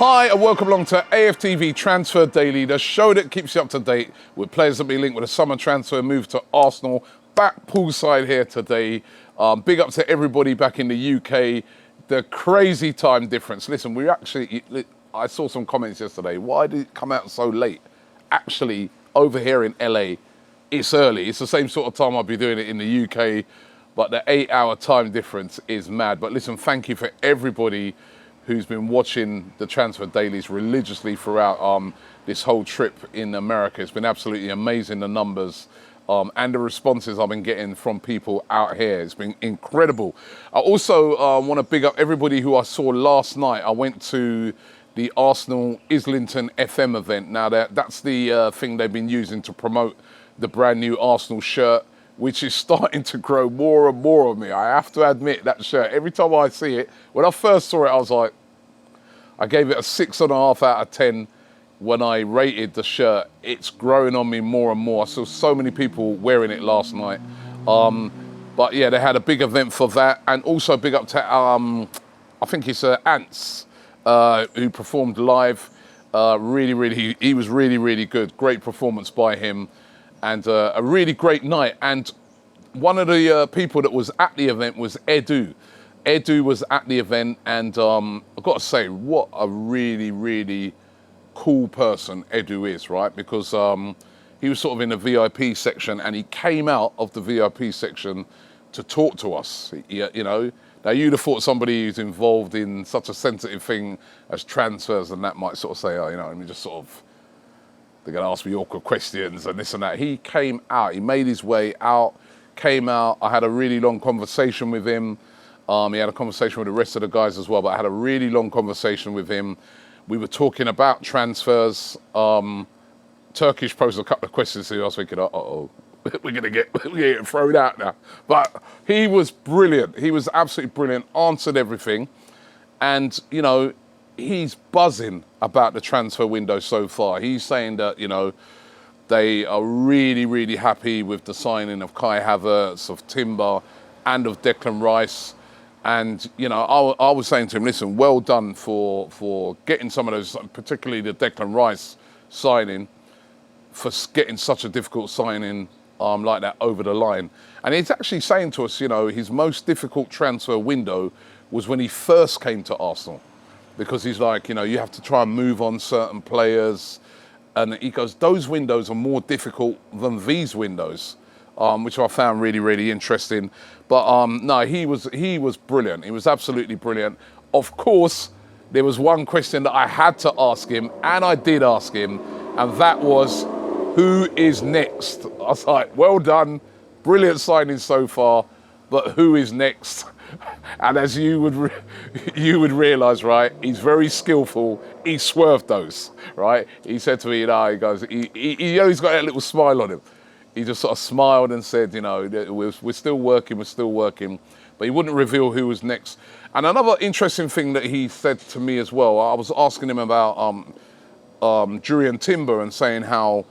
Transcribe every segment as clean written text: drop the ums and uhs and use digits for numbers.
Hi and welcome along to AFTV Transfer Daily, the show that keeps you up to date with players that be linked with a summer transfer move to Arsenal. Back poolside here today. Big up to everybody back in the UK. The crazy time difference. Listen, I saw some comments yesterday. Why did it come out so late? Actually, over here in LA, it's early. It's the same sort of time I'll be doing it in the UK, but the 8-hour time difference is mad. But listen, thank you for everybody who's been watching the transfer dailies religiously throughout this whole trip in America. It's been absolutely amazing, the numbers and the responses I've been getting from people out here. It's been incredible. I also want to big up everybody who I saw last night. I went to the Arsenal Islington FM event. Now that's the thing they've been using to promote the brand new Arsenal shirt, which is starting to grow more and more on me. I have to admit, that shirt, every time I see it, when I first saw it, I was like, I gave it a 6.5 out of 10 when I rated the shirt. It's growing on me more and more. I saw so many people wearing it last night. But yeah, they had a big event for that. And also big up to, I think it's Ants, who performed live. He was really good. Great performance by him. And a really great night. And one of the people that was at the event was Edu. Edu was at the event, and I've got to say, what a really cool person Edu is, right? Because he was sort of in the VIP section, and he came out of the VIP section to talk to us. You know, now you'd have thought somebody who's involved in such a sensitive thing as transfers and that might sort of say, oh, you know, let me just sort of, they're going to ask me awkward questions and this and that. He came out, he made his way out, came out. I had a really long conversation with him. He had a conversation with the rest of the guys as well, but I had a really long conversation with him. We were talking about transfers. Turkish posed a couple of questions to me. I was thinking, uh-oh, we're going to get thrown out now. But he was brilliant. He was absolutely brilliant, answered everything. And, you know, he's buzzing about the transfer window so far. He's saying that, you know, they are really happy with the signing of Kai Havertz, of Timber, and of Declan Rice. And, you know, I was saying to him, listen, well done for getting some of those, particularly the Declan Rice signing, for getting such a difficult signing like that over the line. And he's actually saying to us, you know, his most difficult transfer window was when he first came to Arsenal. Because he's like, you know, you have to try and move on certain players. And he goes, those windows are more difficult than these windows. Which I found really interesting. But no, he was brilliant. He was absolutely brilliant. Of course, there was one question that I had to ask him, and I did ask him, and that was, who is next? I was like, well done, brilliant signing so far, but who is next? And as you would realise, right, he's very skillful. He swerved those, right? He said to me, you know, he goes, he's got that little smile on him. He just sort of smiled and said, you know, we're still working, but he wouldn't reveal who was next. And another interesting thing that he said to me as well, I was asking him about Jurriën Timber and saying how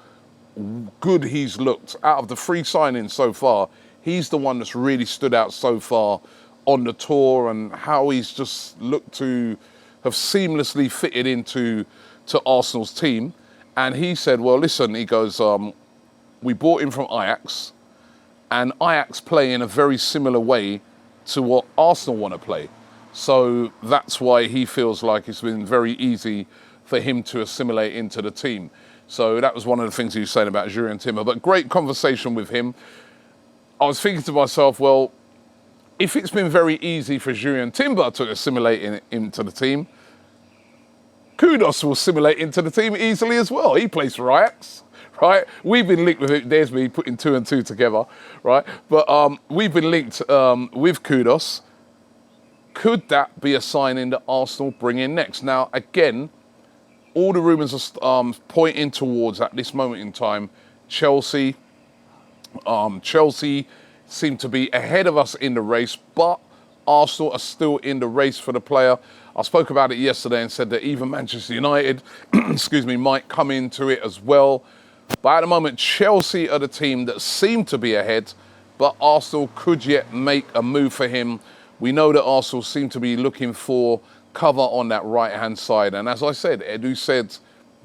good he's looked. Out of the 3 signings so far, he's the one that's really stood out so far on the tour, and how he's just looked to have seamlessly fitted into Arsenal's team. And he said, well, listen, he goes, we bought him from Ajax, and Ajax play in a very similar way to what Arsenal want to play. So that's why he feels like it's been very easy for him to assimilate into the team. So that was one of the things he was saying about Jurriën Timber. But great conversation with him. I was thinking to myself, well, if it's been very easy for Jurriën Timber to assimilate into the team, KUDUS will assimilate into the team easily as well. He plays for Ajax. Right, we've been linked with it. There's me putting 2 and 2 together, right? But we've been linked with KUDUS. Could that be a signing that Arsenal bring in next? Now, again, all the rumours are pointing towards, at this moment in time, Chelsea. Chelsea seem to be ahead of us in the race, but Arsenal are still in the race for the player. I spoke about it yesterday and said that even Manchester United, excuse me, might come into it as well. But at the moment, Chelsea are the team that seem to be ahead, but Arsenal could yet make a move for him. We know that Arsenal seem to be looking for cover on that right-hand side. And as I said, Edu said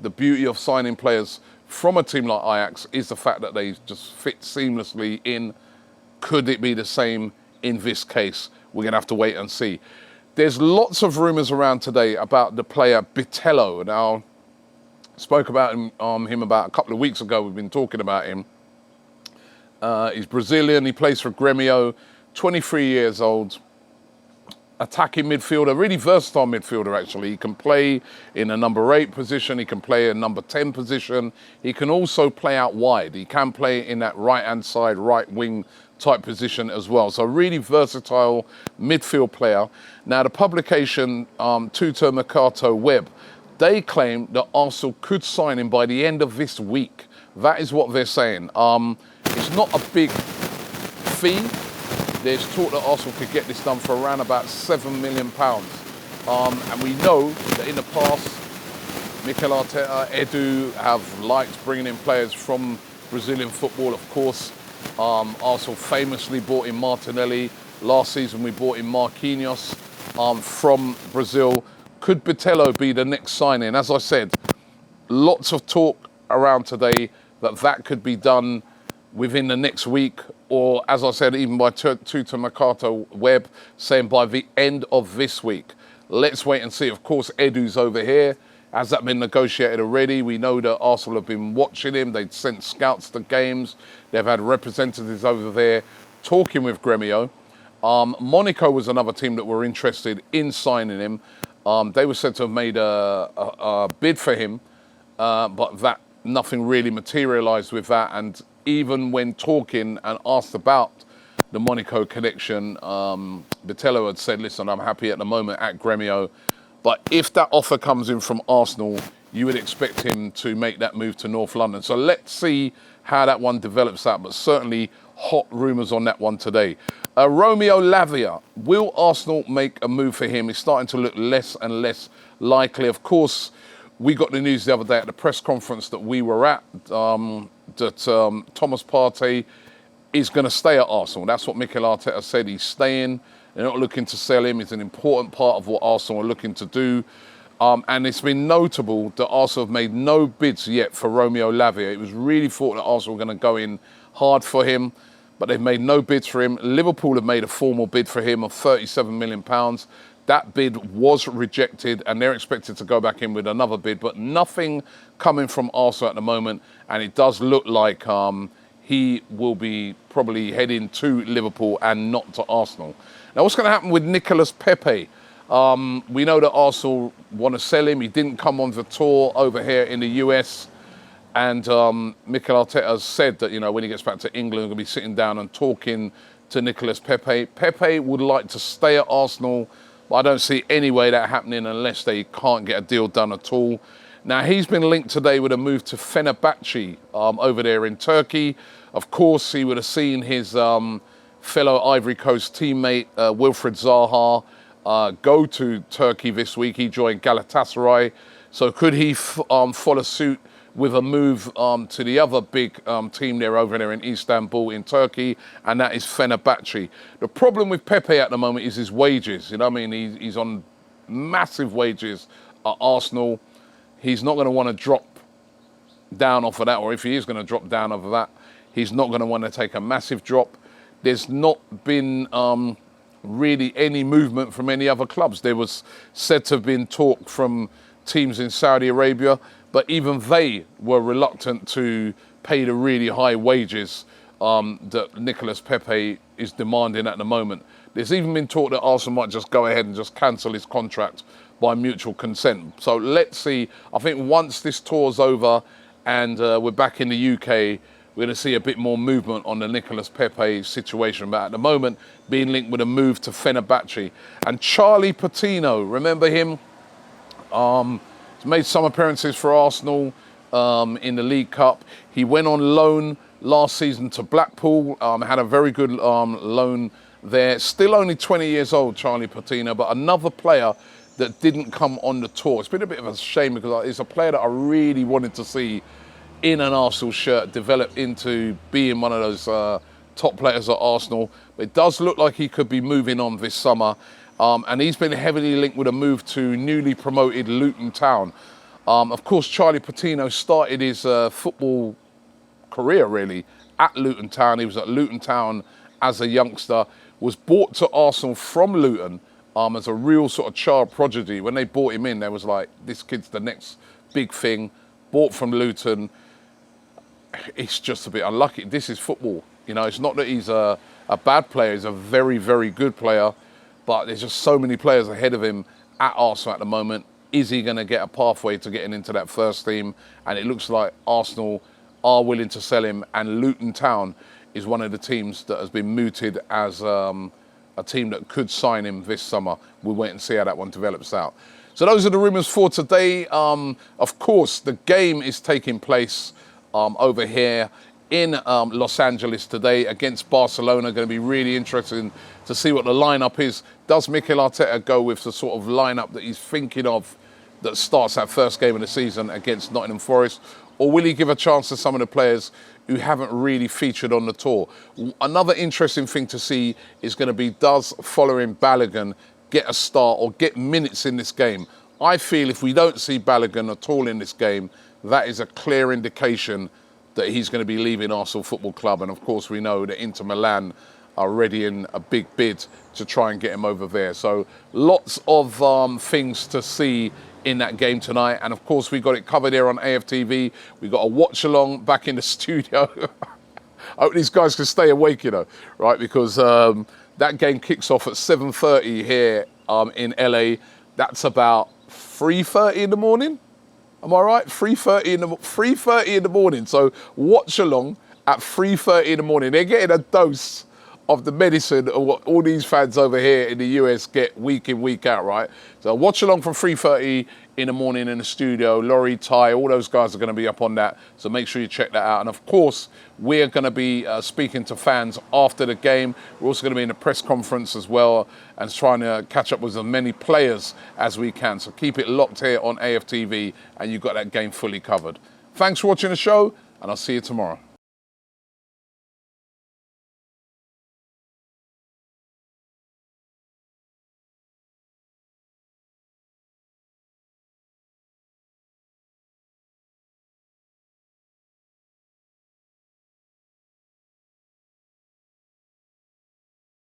the beauty of signing players from a team like Ajax is the fact that they just fit seamlessly in. Could it be the same in this case? We're going to have to wait and see. There's lots of rumours around today about the player BITELLO. Now, I spoke about him about a couple of weeks ago. We've been talking about him. He's Brazilian. He plays for Grêmio, 23 years old. Attacking midfielder, really versatile midfielder actually. He can play in a number 8 position, he can play a number 10 position, he can also play out wide. He can play in that right-hand side, right wing type position as well. So really versatile midfield player. Now the publication, Tutto Mercato Web, they claim that Arsenal could sign him by the end of this week. That is what they're saying. It's not a big fee. There's talk that Arsenal could get this done for around about £7 million. And we know that in the past, Mikel Arteta, Edu have liked bringing in players from Brazilian football. Of course, Arsenal famously bought in Martinelli. Last season, we bought in Marquinhos from Brazil. Could BITELLO be the next signing? As I said, lots of talk around today that that could be done within the next week, or as I said, even by Tutto Mercato Web, saying by the end of this week. Let's wait and see. Of course, Edu's over here. Has that been negotiated already? We know that Arsenal have been watching him. They'd sent scouts to games. They've had representatives over there talking with Grêmio. Monaco was another team that were interested in signing him. They were said to have made a bid for him, but that nothing really materialised with that. And even when talking and asked about the Monaco connection, BITELLO had said, listen, I'm happy at the moment at Grêmio, but if that offer comes in from Arsenal, you would expect him to make that move to North London. So let's see how that one develops out, but certainly hot rumours on that one today. Romeo Lavia, will Arsenal make a move for him? It's starting to look less and less likely. Of course, we got the news the other day at the press conference that we were at, that Thomas Partey is going to stay at Arsenal. That's what Mikel Arteta said. He's staying. They're not looking to sell him. He's an important part of what Arsenal are looking to do. And it's been notable that Arsenal have made no bids yet for Romeo Lavia. It was really thought that Arsenal were going to go in hard for him, but they've made no bids for him. Liverpool have made a formal bid for him of £37 million. That bid was rejected, and they're expected to go back in with another bid, but nothing coming from Arsenal at the moment, and it does look like he will be probably heading to Liverpool and not to Arsenal. Now, what's going to happen with Nicolas Pepe? We know that Arsenal want to sell him. He didn't come on the tour over here in the US, and Mikel Arteta has said that, you know, when he gets back to England, he's going to be sitting down and talking to Nicolas Pepe. Pepe would like to stay at Arsenal, but I don't see any way that happening unless they can't get a deal done at all. Now, he's been linked today with a move to Fenerbahce over there in Turkey. Of course, he would have seen his fellow Ivory Coast teammate, Wilfried Zaha, go to Turkey this week. He joined Galatasaray. So could he follow suit with a move to the other big team there over there in Istanbul in Turkey, and that is Fenerbahce. The problem with Pepe at the moment is his wages. You know what I mean? He's on massive wages at Arsenal. He's not going to want to drop down off of that, or if he is going to drop down off of that, he's not going to want to take a massive drop. There's not been really any movement from any other clubs. There was said to have been talk from teams in Saudi Arabia, but even they were reluctant to pay the really high wages that Nicolas Pepe is demanding at the moment. There's even been talk that Arsenal might just go ahead and just cancel his contract by mutual consent. So let's see. I think once this tour's over and we're back in the UK, we're going to see a bit more movement on the Nicolas Pepe situation. But at the moment, being linked with a move to Fenerbahce. And Charlie Patino, remember him? He's made some appearances for Arsenal in the League Cup. He went on loan last season to Blackpool, had a very good loan there. Still only 20 years old, Charlie Patino, but another player that didn't come on the tour. It's been a bit of a shame because it's a player that I really wanted to see in an Arsenal shirt develop into being one of those top players at Arsenal. But it does look like he could be moving on this summer. and he's been heavily linked with a move to newly promoted Luton Town. Of course, Charlie Patino started his football career really at Luton Town. He was at Luton Town as a youngster, was bought to Arsenal from Luton as a real sort of child prodigy. When they bought him in, they was like, this kid's the next big thing, bought from Luton. It's just a bit unlucky. This is football. You know, it's not that he's a bad player. He's a very, very good player, but there's just so many players ahead of him at Arsenal at the moment. Is he going to get a pathway to getting into that first team? And it looks like Arsenal are willing to sell him, and Luton Town is one of the teams that has been mooted as a team that could sign him this summer. We'll wait and see how that one develops out. So those are the rumours for today. Of course, the game is taking place over here in Los Angeles today against Barcelona. Going to be really interesting to see what the lineup is. Does Mikel Arteta go with the sort of lineup that he's thinking of that starts that first game of the season against Nottingham Forest? Or will he give a chance to some of the players who haven't really featured on the tour? Another interesting thing to see is going to be, does following Balogun get a start or get minutes in this game? I feel if we don't see Balogun at all in this game, that is a clear indication that he's going to be leaving Arsenal Football Club. And of course, we know that Inter Milan are already in a big bid to try and get him over there. So lots of things to see in that game tonight. And of course, we got it covered here on AFTV. We got a watch along back in the studio. I hope these guys can stay awake, you know, right? Because that game kicks off at 7:30 here in LA. That's about 3:30 in the morning. Am I right? 3:30 in the morning. So watch along at 3:30 in the morning. They're getting a dose of the medicine of what all these fans over here in the US get week in, week out, right? So watch along from 3:30 in the morning in the studio. Laurie, Ty, all those guys are going to be up on that. So make sure you check that out. And of course, we're going to be speaking to fans after the game. We're also going to be in a press conference as well and trying to catch up with as many players as we can. So keep it locked here on AFTV and you've got that game fully covered. Thanks for watching the show and I'll see you tomorrow.